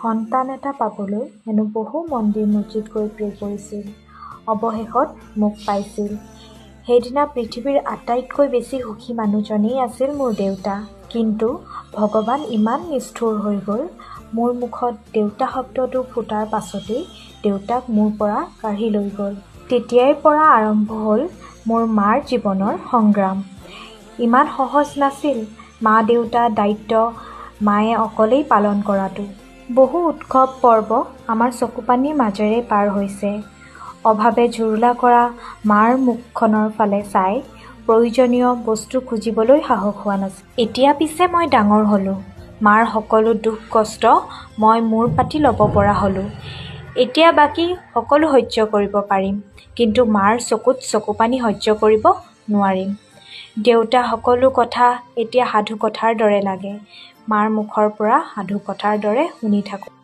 সন্তান এটা পাবলৈ হেনো বহু মন্দিৰ মছজিদ গৈ প্ৰে কৰিছিল। অৱশেষত মোক পাইছিল। সেইদিনা পৃথিৱীৰ আটাইতকৈ বেছি সুখী মানুহজনেই আছিল মোৰ দেউতা। কিন্তু ভগৱান ইমান নিষ্ঠুৰ হৈ গ'ল, মোৰ মুখত দেউতা শব্দটো ফুটাৰ পাছতেই দেউতাক মোৰ পৰা কাঢ়ি লৈ গ'ল। তেতিয়াৰ পৰা আৰম্ভ হ'ল মোৰ মাৰ জীৱনৰ সংগ্ৰাম। ইমান সহজ নাছিল মা-দেউতা দায়িত্ব মায়ে অকলেই পালন কৰাটো। বহু উৎসৱ পৰ্ব আমাৰ চকুপানীৰ মাজেৰে পাৰ হৈছে। অভাৱে জুৰুলা কৰা মাৰ মুখখনৰ ফালে চাই প্ৰয়োজনীয় বস্তু খুজিবলৈ সাহস হোৱা নাছিল। এতিয়া পিছে মই ডাঙৰ হ'লোঁ। মাৰ সকলো দুখ কষ্ট মই মূৰ পাতি ল'ব পৰা হ'লোঁ। এতিয়া বাকী সকলো সহ্য কৰিব পাৰিম, কিন্তু মাৰ চকুত চকুপানী সহ্য কৰিব নোৱাৰিম। দেউতা সকলো কথা এতিয়া সাধু কথাৰ দৰে লাগে। মাৰ মুখৰ পৰা সাধু কথাৰ দৰে শুনি থাকোঁ।